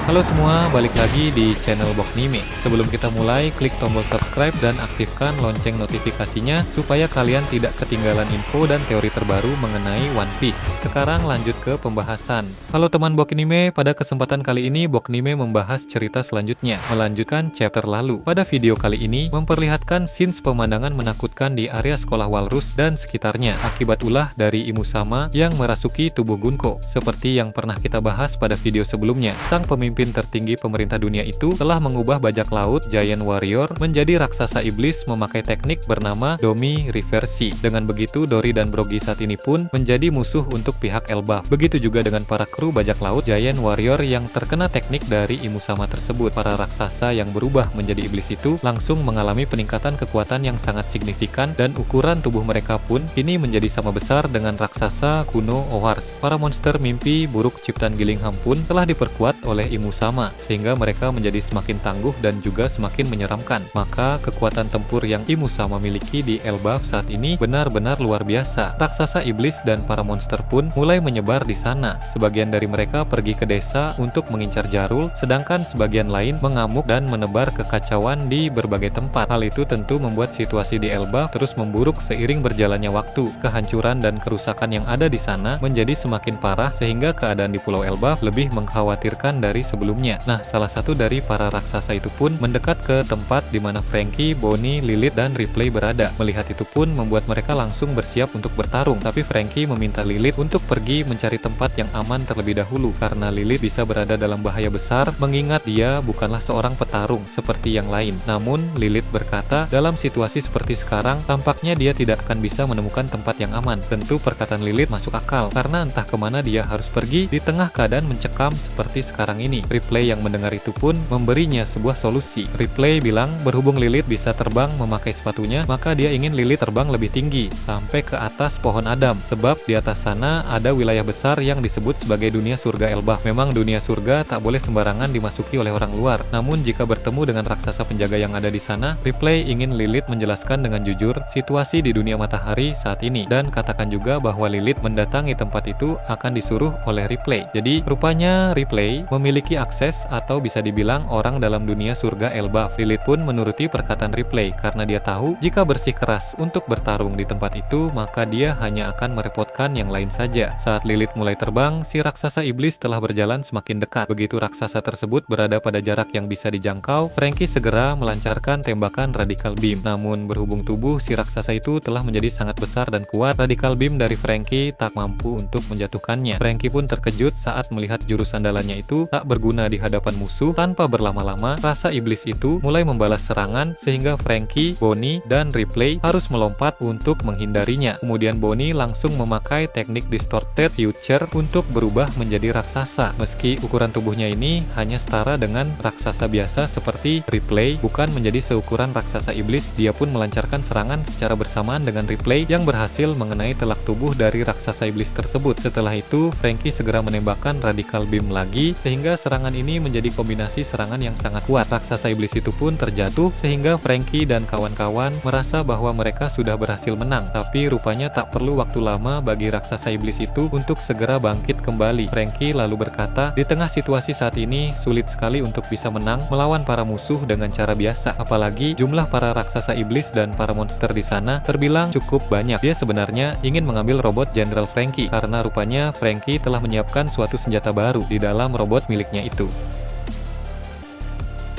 Halo semua, balik lagi di channel Boknime. Sebelum kita mulai, klik tombol subscribe dan aktifkan lonceng notifikasinya supaya kalian tidak ketinggalan info dan teori terbaru mengenai One Piece. Sekarang lanjut ke pembahasan. Halo teman Boknime, pada kesempatan kali ini Boknime membahas cerita selanjutnya, melanjutkan chapter lalu. Pada video kali ini memperlihatkan scenes pemandangan menakutkan di area sekolah Walrus dan sekitarnya akibat ulah dari Imusama yang merasuki tubuh Gunko. Seperti yang pernah kita bahas pada video sebelumnya, sang pemimpin tertinggi pemerintah dunia itu telah mengubah bajak laut Giant Warrior menjadi raksasa iblis memakai teknik bernama Domi Reversi. Dengan begitu, Dory dan Brogy saat ini pun menjadi musuh untuk pihak Elbaf. Begitu juga dengan para kru bajak laut Giant Warrior yang terkena teknik dari Imusama tersebut. Para raksasa yang berubah menjadi iblis itu langsung mengalami peningkatan kekuatan yang sangat signifikan dan ukuran tubuh mereka pun kini menjadi sama besar dengan raksasa kuno Owars. Para monster mimpi buruk ciptaan Gillingham pun telah diperkuat oleh Imusama, sehingga mereka menjadi semakin tangguh dan juga semakin menyeramkan. Maka kekuatan tempur yang Imusama miliki di Elbaf saat ini benar-benar luar biasa. Raksasa iblis dan para monster pun mulai menyebar di sana. Sebagian dari mereka pergi ke desa untuk mengincar Jarul, sedangkan sebagian lain mengamuk dan menebar kekacauan di berbagai tempat. Hal itu tentu membuat situasi di Elbaf terus memburuk seiring berjalannya waktu. Kehancuran dan kerusakan yang ada di sana menjadi semakin parah sehingga keadaan di Pulau Elbaf lebih mengkhawatirkan dari sebelumnya. Nah, salah satu dari para raksasa itu pun mendekat ke tempat di mana Franky, Bonnie, Lilith, dan Ripley berada. Melihat itu pun membuat mereka langsung bersiap untuk bertarung. Tapi Franky meminta Lilith untuk pergi mencari tempat yang aman terlebih dahulu karena Lilith bisa berada dalam bahaya besar mengingat dia bukanlah seorang petarung seperti yang lain. Namun Lilith berkata, dalam situasi seperti sekarang tampaknya dia tidak akan bisa menemukan tempat yang aman. Tentu perkataan Lilith masuk akal karena entah kemana dia harus pergi di tengah keadaan mencekam seperti sekarang ini. Ripley yang mendengar itu pun memberinya sebuah solusi. Ripley bilang berhubung Lilith bisa terbang memakai sepatunya, maka dia ingin Lilith terbang lebih tinggi sampai ke atas pohon Adam, sebab di atas sana ada wilayah besar yang disebut sebagai dunia surga Elbaf. Memang dunia surga tak boleh sembarangan dimasuki oleh orang luar. Namun jika bertemu dengan raksasa penjaga yang ada di sana, Ripley ingin Lilith menjelaskan dengan jujur situasi di dunia matahari saat ini dan katakan juga bahwa Lilith mendatangi tempat itu akan disuruh oleh Ripley. Jadi rupanya Ripley memiliki akses atau bisa dibilang orang dalam dunia surga Elbaf. Lilith pun menuruti perkataan Ripley karena dia tahu jika bersikeras untuk bertarung di tempat itu maka dia hanya akan merepotkan yang lain saja. Saat Lilith mulai terbang, si raksasa iblis telah berjalan semakin dekat. Begitu raksasa tersebut berada pada jarak yang bisa dijangkau, Franky segera melancarkan tembakan radical beam. Namun berhubung tubuh si raksasa itu telah menjadi sangat besar dan kuat, radical beam dari Franky tak mampu untuk menjatuhkannya. Franky pun terkejut saat melihat jurus andalannya itu tak berguna di hadapan musuh. Tanpa berlama-lama, rasa iblis itu mulai membalas serangan sehingga Franky, Bonnie, dan Ripley harus melompat untuk menghindarinya. Kemudian Bonnie langsung memakai teknik distorted future untuk berubah menjadi raksasa. Meski ukuran tubuhnya ini hanya setara dengan raksasa biasa seperti Ripley, bukan menjadi seukuran raksasa iblis, dia pun melancarkan serangan secara bersamaan dengan Ripley yang berhasil mengenai telak tubuh dari raksasa iblis tersebut. Setelah itu, Franky segera menembakkan radical beam lagi sehingga serangan ini menjadi kombinasi serangan yang sangat kuat. Raksasa iblis itu pun terjatuh sehingga Franky dan kawan-kawan merasa bahwa mereka sudah berhasil menang. Tapi rupanya tak perlu waktu lama bagi raksasa iblis itu untuk segera bangkit kembali. Franky lalu berkata, di tengah situasi saat ini sulit sekali untuk bisa menang melawan para musuh dengan cara biasa. Apalagi jumlah para raksasa iblis dan para monster di sana terbilang cukup banyak. Dia sebenarnya ingin mengambil robot General Franky karena rupanya Franky telah menyiapkan suatu senjata baru di dalam robot miliknya itu.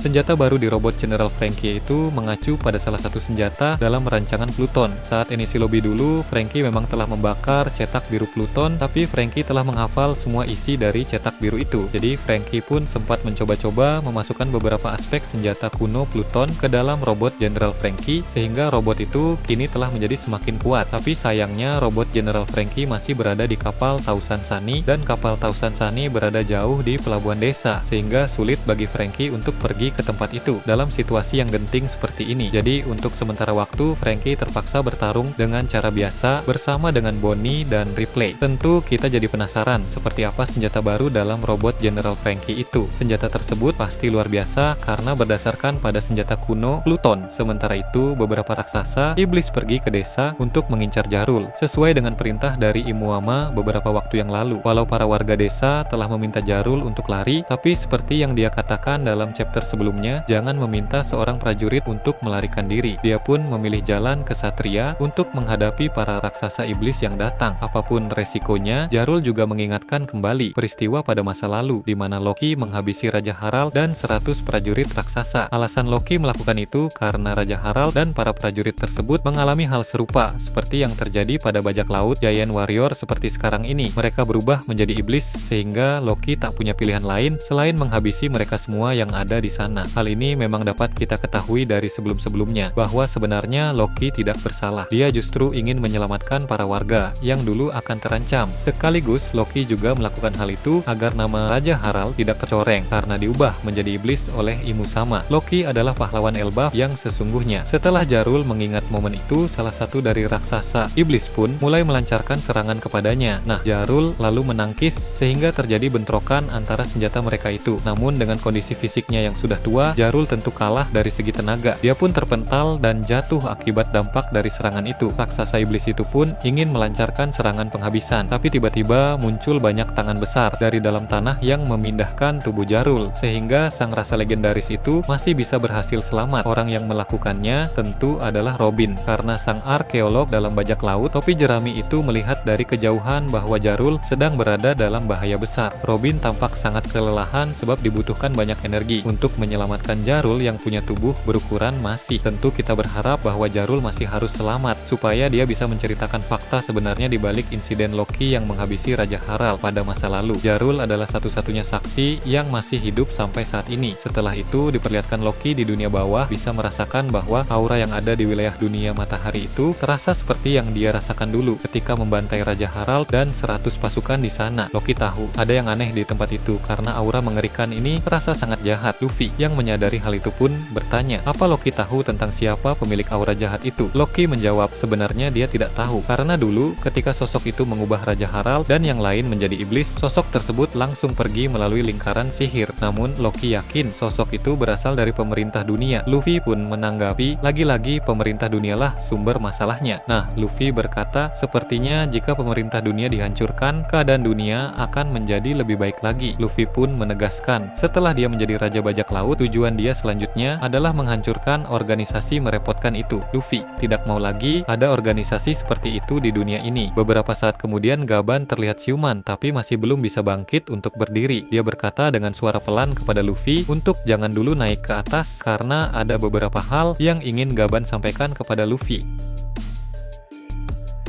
Senjata baru di robot General Franky itu mengacu pada salah satu senjata dalam rancangan Pluton. Saat Enishi Lobby dulu, Franky memang telah membakar cetak biru Pluton, tapi Franky telah menghafal semua isi dari cetak biru itu. Jadi Franky pun sempat mencoba-coba memasukkan beberapa aspek senjata kuno Pluton ke dalam robot General Franky, sehingga robot itu kini telah menjadi semakin kuat. Tapi sayangnya robot General Franky masih berada di kapal Tausan Sunny, dan kapal Tausan Sunny berada jauh di pelabuhan desa, sehingga sulit bagi Franky untuk pergi pergi ke tempat itu dalam situasi yang genting seperti ini. Jadi untuk sementara waktu Franky terpaksa bertarung dengan cara biasa bersama dengan Bonnie dan Ripley. Tentu kita jadi penasaran seperti apa senjata baru dalam robot General Franky itu. Senjata tersebut pasti luar biasa karena berdasarkan pada senjata kuno Pluton. Sementara itu beberapa raksasa iblis pergi ke desa untuk mengincar Jarul sesuai dengan perintah dari Imuama beberapa waktu yang lalu. Walau para warga desa telah meminta Jarul untuk lari, tapi seperti yang dia katakan dalam chapter sebelumnya, jangan meminta seorang prajurit untuk melarikan diri. Dia pun memilih jalan ke Satria untuk menghadapi para raksasa iblis yang datang. Apapun resikonya, Jarul juga mengingatkan kembali peristiwa pada masa lalu di mana Loki menghabisi Raja Harald dan 100 prajurit raksasa. Alasan Loki melakukan itu karena Raja Harald dan para prajurit tersebut mengalami hal serupa seperti yang terjadi pada bajak laut Giant Warrior seperti sekarang ini. Mereka berubah menjadi iblis sehingga Loki tak punya pilihan lain selain menghabisi mereka semua yang ada di sana. Hal ini memang dapat kita ketahui dari sebelum-sebelumnya bahwa sebenarnya Loki tidak bersalah. Dia justru ingin menyelamatkan para warga yang dulu akan terancam. Sekaligus Loki juga melakukan hal itu agar nama Raja Harald tidak tercoreng karena diubah menjadi iblis oleh Imusama. Loki adalah pahlawan Elbaf yang sesungguhnya. Setelah Jarul mengingat momen itu, salah satu dari raksasa iblis pun mulai melancarkan serangan kepadanya. Nah, Jarul lalu menangkis sehingga terjadi bentrokan antara senjata mereka itu. Namun dengan kondisi fisiknya yang sudah tua, Jarul tentu kalah dari segi tenaga. Dia pun terpental dan jatuh akibat dampak dari serangan itu. Raksasa iblis itu pun ingin melancarkan serangan penghabisan, tapi tiba-tiba muncul banyak tangan besar dari dalam tanah yang memindahkan tubuh Jarul, sehingga sang rasa legendaris itu masih bisa berhasil selamat. Orang yang melakukannya tentu adalah Robin, karena sang arkeolog dalam bajak laut, topi jerami itu melihat dari kejauhan bahwa Jarul sedang berada dalam bahaya besar. Robin tampak sangat kelelahan sebab dibutuhkan banyak energi untuk menyelamatkan Jarul yang punya tubuh berukuran masih. Tentu kita berharap bahwa Jarul masih harus selamat supaya dia bisa menceritakan fakta sebenarnya di balik insiden Loki yang menghabisi Raja Harald pada masa lalu. Jarul adalah satu-satunya saksi yang masih hidup sampai saat ini. Setelah itu diperlihatkan Loki di dunia bawah bisa merasakan bahwa aura yang ada di wilayah dunia matahari itu terasa seperti yang dia rasakan dulu ketika membantai Raja Harald dan 100 pasukan di sana. Loki tahu ada yang aneh di tempat itu karena aura mengerikan ini terasa sangat jahat. Luffy yang menyadari hal itu pun bertanya, apa Loki tahu tentang siapa pemilik aura jahat itu? Loki menjawab, sebenarnya dia tidak tahu karena dulu ketika sosok itu mengubah Raja Harald dan yang lain menjadi iblis, sosok tersebut langsung pergi melalui lingkaran sihir. Namun Loki yakin sosok itu berasal dari pemerintah dunia. Luffy pun menanggapi, lagi-lagi pemerintah dunialah sumber masalahnya. Nah, Luffy berkata, sepertinya jika pemerintah dunia dihancurkan, keadaan dunia akan menjadi lebih baik lagi. Luffy pun menegaskan, setelah dia menjadi Raja Bajak Laut, tujuan dia selanjutnya adalah menghancurkan organisasi merepotkan itu. Luffy tidak mau lagi ada organisasi seperti itu di dunia ini. Beberapa saat kemudian Gaban terlihat siuman tapi masih belum bisa bangkit untuk berdiri. Dia berkata dengan suara pelan kepada Luffy untuk jangan dulu naik ke atas karena ada beberapa hal yang ingin Gaban sampaikan kepada Luffy.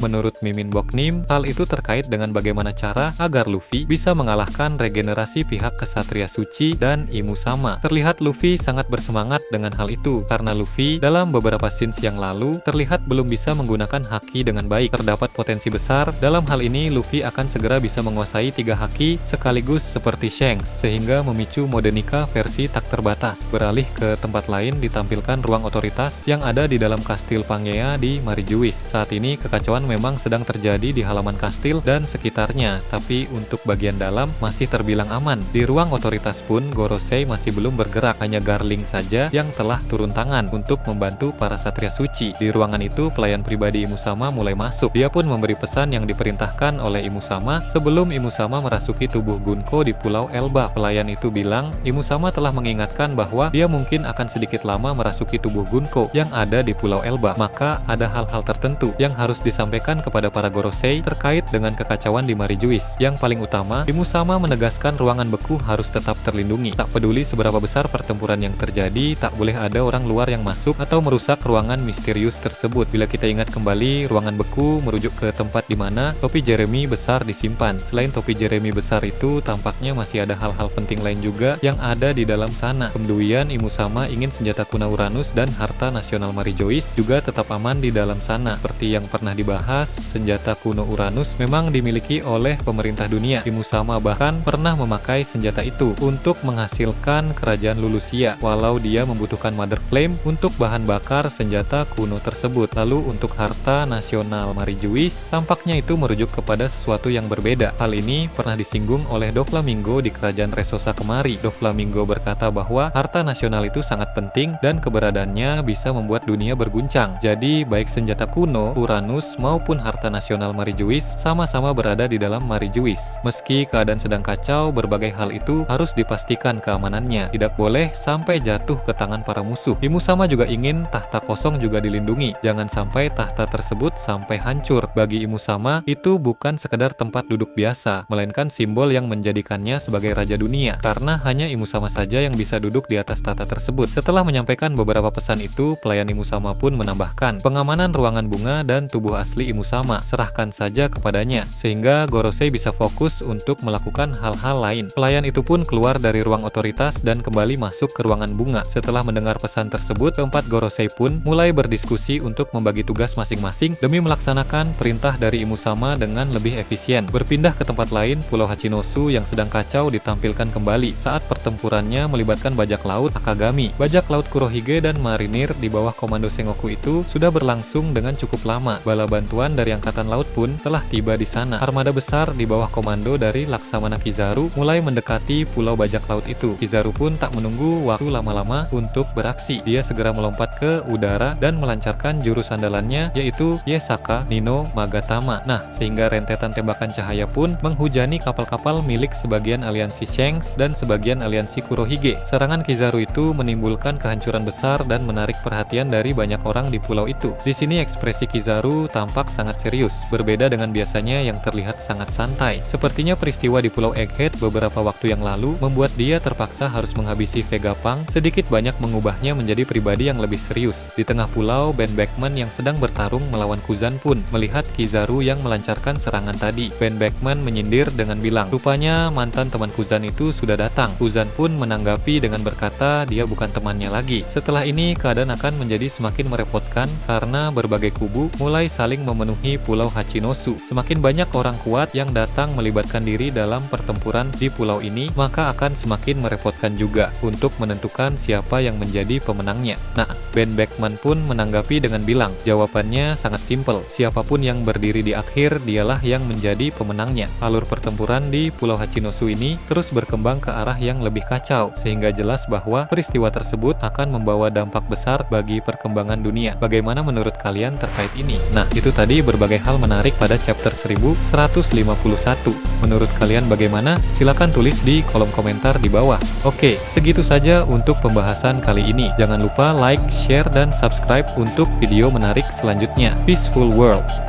Menurut Mimin Boknim, hal itu terkait dengan bagaimana cara agar Luffy bisa mengalahkan regenerasi pihak Kesatria Suci dan Imusama. Terlihat Luffy sangat bersemangat dengan hal itu, karena Luffy dalam beberapa scenes yang lalu terlihat belum bisa menggunakan haki dengan baik. Terdapat potensi besar dalam hal ini Luffy akan segera bisa menguasai 3 haki sekaligus seperti Shanks, sehingga memicu mode Nika versi tak terbatas. Beralih ke tempat lain ditampilkan ruang otoritas yang ada di dalam kastil Pangea di Marijuis. Saat ini kekacauan memang sedang terjadi di halaman kastil dan sekitarnya, tapi untuk bagian dalam masih terbilang aman. Di ruang otoritas pun Gorosei masih belum bergerak, hanya Garling saja yang telah turun tangan untuk membantu para satria suci. Di ruangan itu pelayan pribadi Imusama mulai masuk. Dia pun memberi pesan yang diperintahkan oleh Imusama sebelum Imusama merasuki tubuh Gunko di Pulau Elbaf. Pelayan itu bilang Imusama telah mengingatkan bahwa dia mungkin akan sedikit lama merasuki tubuh Gunko yang ada di Pulau Elbaf, maka ada hal-hal tertentu yang harus disampaikan kepada para Gorosei terkait dengan kekacauan di Marijuis. Yang paling utama, Imusama menegaskan ruangan beku harus tetap terlindungi. Tak peduli seberapa besar pertempuran yang terjadi, tak boleh ada orang luar yang masuk atau merusak ruangan misterius tersebut. Bila kita ingat kembali, ruangan beku merujuk ke tempat di mana topi Jeremy besar disimpan. Selain topi Jeremy besar itu, tampaknya masih ada hal-hal penting lain juga yang ada di dalam sana. Kemudian Imusama ingin senjata kuno Uranus dan harta nasional Marijois juga tetap aman di dalam sana. Seperti yang pernah dibahas membahas senjata kuno Uranus memang dimiliki oleh pemerintah dunia. Im Usama bahkan pernah memakai senjata itu untuk menghasilkan kerajaan Lulusia, walau dia membutuhkan Mother Flame untuk bahan bakar senjata kuno tersebut. Lalu untuk harta nasional Marijuis, tampaknya itu merujuk kepada sesuatu yang berbeda. Hal ini pernah disinggung oleh Doflamingo di kerajaan Resosa kemari. Doflamingo berkata bahwa harta nasional itu sangat penting dan keberadaannya bisa membuat dunia berguncang. Jadi baik senjata kuno Uranus maupun harta nasional Marijuis sama-sama berada di dalam Marijuis. Meski keadaan sedang kacau, berbagai hal itu harus dipastikan keamanannya. Tidak boleh sampai jatuh ke tangan para musuh. Im Usama juga ingin tahta kosong juga dilindungi. Jangan sampai tahta tersebut sampai hancur. Bagi Im Usama, itu bukan sekedar tempat duduk biasa, melainkan simbol yang menjadikannya sebagai raja dunia. Karena hanya Im Usama saja yang bisa duduk di atas tahta tersebut. Setelah menyampaikan beberapa pesan itu, pelayan Im Usama pun menambahkan, pengamanan ruangan bunga dan tubuh asli Im Usama serahkan saja kepadanya, sehingga Gorosei bisa fokus untuk melakukan hal-hal lain. Pelayan itu pun keluar dari ruang otoritas dan kembali masuk ke ruangan bunga. Setelah mendengar pesan tersebut, keempat Gorosei pun mulai berdiskusi untuk membagi tugas masing-masing demi melaksanakan perintah dari Im Usama dengan lebih efisien. Berpindah ke tempat lain, Pulau Hachinosu yang sedang kacau ditampilkan kembali saat pertempurannya melibatkan bajak laut Akagami. Bajak laut Kurohige dan marinir di bawah komando Sengoku itu sudah berlangsung dengan cukup lama. Bala bantuan dari angkatan laut pun telah tiba di sana. Armada besar di bawah komando dari Laksamana Kizaru mulai mendekati pulau bajak laut itu. Kizaru pun tak menunggu waktu lama-lama untuk beraksi. Dia segera melompat ke udara dan melancarkan jurus andalannya, yaitu Yesaka Nino Magatama. Nah, sehingga rentetan tembakan cahaya pun menghujani kapal-kapal milik sebagian aliansi Shanks dan sebagian aliansi Kurohige. Serangan Kizaru itu menimbulkan kehancuran besar dan menarik perhatian dari banyak orang di pulau itu. Di sini ekspresi Kizaru tampak sangat serius, berbeda dengan biasanya yang terlihat sangat santai. Sepertinya peristiwa di Pulau Egghead beberapa waktu yang lalu membuat dia terpaksa harus menghabisi Vegapunk, sedikit banyak mengubahnya menjadi pribadi yang lebih serius. Di tengah pulau, Ben Beckman yang sedang bertarung melawan Kuzan pun melihat Kizaru yang melancarkan serangan tadi. Ben Beckman menyindir dengan bilang, rupanya mantan teman Kuzan itu sudah datang. Kuzan pun menanggapi dengan berkata dia bukan temannya lagi. Setelah ini keadaan akan menjadi semakin merepotkan karena berbagai kubu mulai saling memenuhi Pulau Hachinosu. Semakin banyak orang kuat yang datang melibatkan diri dalam pertempuran di pulau ini, maka akan semakin merepotkan juga untuk menentukan siapa yang menjadi pemenangnya. Nah, Ben Beckman pun menanggapi dengan bilang, jawabannya sangat simpel. Siapapun yang berdiri di akhir, dialah yang menjadi pemenangnya. Alur pertempuran di Pulau Hachinosu ini terus berkembang ke arah yang lebih kacau, sehingga jelas bahwa peristiwa tersebut akan membawa dampak besar bagi perkembangan dunia. Bagaimana menurut kalian terkait ini? Nah, itu tadi berbagai hal menarik pada chapter 1151. Menurut kalian bagaimana? Silahkan tulis di kolom komentar di bawah. Oke, segitu saja untuk pembahasan kali ini. Jangan lupa like, share, dan subscribe untuk video menarik selanjutnya. Peaceful World.